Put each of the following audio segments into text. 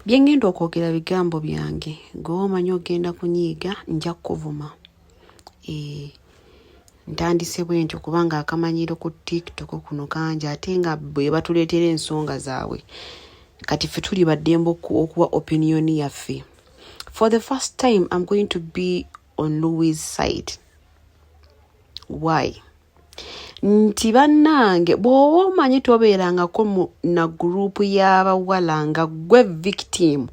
Byengenda okwogera bigambo byange ng'omanyi ogenda kunyiiga nja kuvuma. Ntandise bwe ntyo kubanga akamanyiro ku TikTok kuno kangi ate nga bwe batuleetera ensonga zaabwe kati ffe tuli baddembe okuwa opinion yaffe. For the first time I'm going to be on Louis' side. Why? Nti bannange bw'oba omanyi tobeerangako na gurupu y'abawala nga gwe victim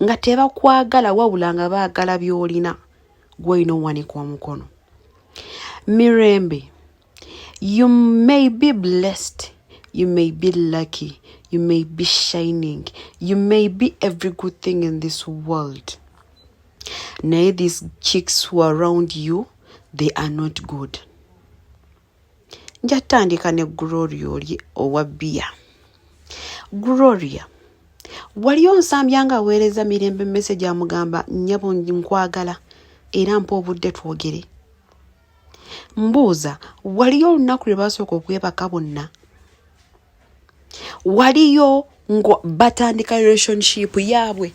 nga tebakwagala wabula nga baagala by'olina gw'olina owanika omukono. Mirembe, you may be blessed, you may be lucky, you may be shining, you may be every good thing in this world. Naye these chicks who are around you, they are not good. Njatandika ne Gloria oli owa bia. Gloria, wali onsambya nga weereza Mirembe message amugamba nnyabo nkwagala era mpa obudde twogere. Mbuuza, waliyo olunaku lwe basooka okwebaka bonna? Waliyo ngo batandika relationship yaabwe?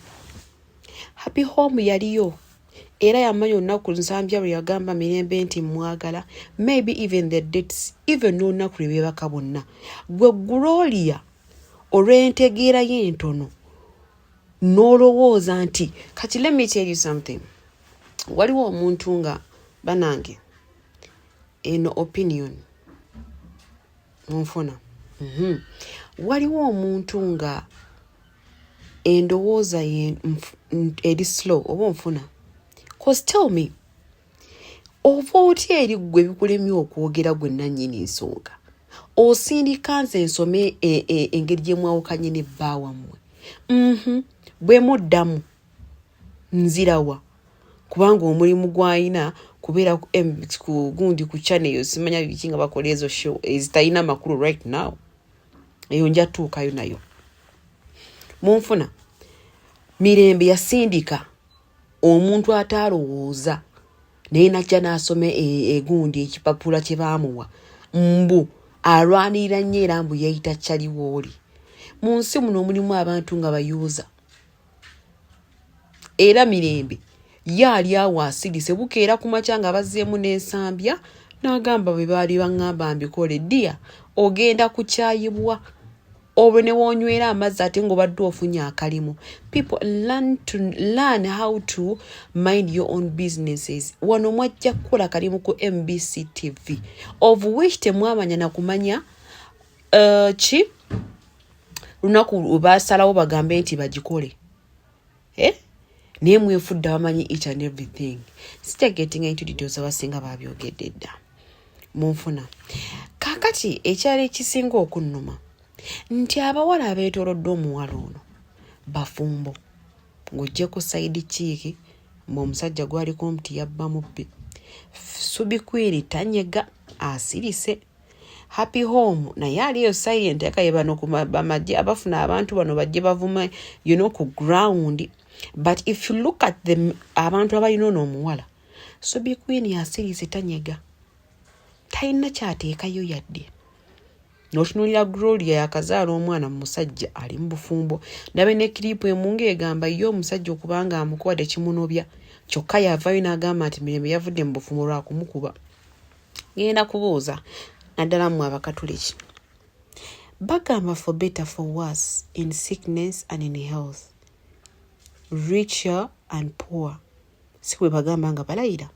Happy Home yaliyo era yamanya olunaku nsambya lwe yagamba Mirembe nti mwagala, maybe even the dates, even n'olunaku lwe beebaka bonna. Gwe Gloria olw'entegeera y'entono n'olowooza nti kati let me tell you something. Waliwo omuntu nga banange eno opinion nfuna. Waliwo omuntu nga endowooza eri slow oba nfuna. Cause tell me, oba otya eri gwe bikulemye okwogera gwe nannyini nsonga osindika nze nsome engeri gye mwawukanye ne bba wammwe. Bwe muddamu nzirawa kubanga omulimu gw'alina kubeera ku gundi ku channel yo simanya biki nga bakola ezo show ezitalina amakulu right now. Eyo nja tuukayo nayo. Munfuna, Mirembe yasindika omuntu atalowooza naye najja n'asome egundi ekipapula kye baamuwa mbu alwanirira nnyo era mbu yayita Chaliwooli. Mu nsi muno mulimu abantu nga bayuuza. Era Mirembe yaali awo asirise bukeera ku makya nga bazzeemu n'ensambya n'agamba bwe baali baŋŋamba mbikole ddiya ogenda kukyayibwa olwo ne woonywera amazzi ate ng'obadde ofunye akalimu. People learn how to mind your own businesses. Wano mwajja kukola kalimu ku MBC TV of which temwamanya na kumanya ki lunaku baasalawo bagambe nti bagikole. Naye mwefudde bamanyi each and everything. Sitagetinga into details abasinga babyogedde dda. Munfuna. Kaakati ekyali ekisinga okunnuma nti abawala abeetoolodde omuwala ono bafumbo. Ng'oggyeko Saidi Kiiki ng'omusajja gwaliko nti yabba mubbi. Subi Queen tanyega asirise. Happy Home naye aliyo silent yakaye bano ku bamajje abafuna abantu bano bajje bavuma ku ground. But if you look at them abantu abalina ono omuwala, Subi Queen yasirise tanyega. Talina kyateekayo yadde. N'otunuulira Gloria yakazaala omwana mu musajja ali mu bufumbo. Ndabe ne kiripu emunga egamba yo omusajja okubanga amukuba tekimunobya. Kyokka yavaayo n'agamba nti Mirembe yavudde mu bufumbo lwa kumukuba. Ngenda kubuuza naddala mmwe Abakatuliki. Bagamba for better for worse, in sickness and in health, richer and poor. Si bwe bagamba nga balayira.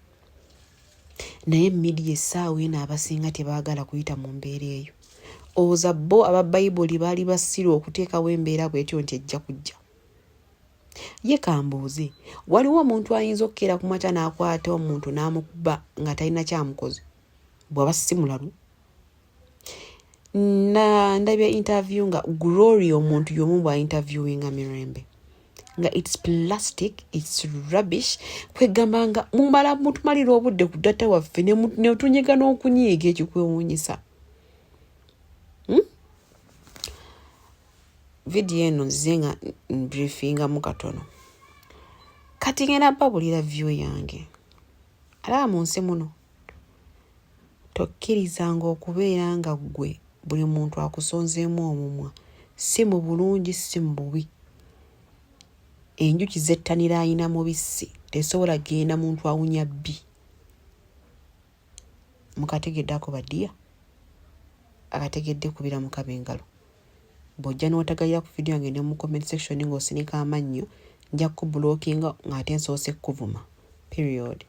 Naye media essaawa eno abasinga tebaagala kuyita mu mbeera eyo. Oza bo aba Bayibuli baali basirwa okuteekawo embeera bw'etyo nti ejja kujja. Ye kambuuze, waliwo omuntu ayinza okukeera ku makya n'akwata omuntu n'amukuba nga talina kyamukoze bw'aba si mulalu? Ndabye interview nga Gloria omuntu y'omu bwa interviewinga Mirembe nga it's plastic, it's rubbish. Kwegamba nga mumala mutumalira obudde ku data waffe ne otunyiga n'okunyiiga ekikwewuunyisa. Video eno nzize nga briefinga mu katono. Kati ngenda babulira view yange. Alaba mu nsi muno tokkirizanga okubeera nga ggwe buli muntu akusonzeemu omumwa. Si mu bulungi si mu bubi. enjuki zettanira ayina mubisi tesobola genda muntu awunya bbi. Mukategedde ako badiya? Akategedde kubira mukaba engalo. Bw'ojja n'otagayira ku video yange ne mu comment section ng'osinika amannyo nja kubbulookinga ng'ate nsoose kkuvuma. Period.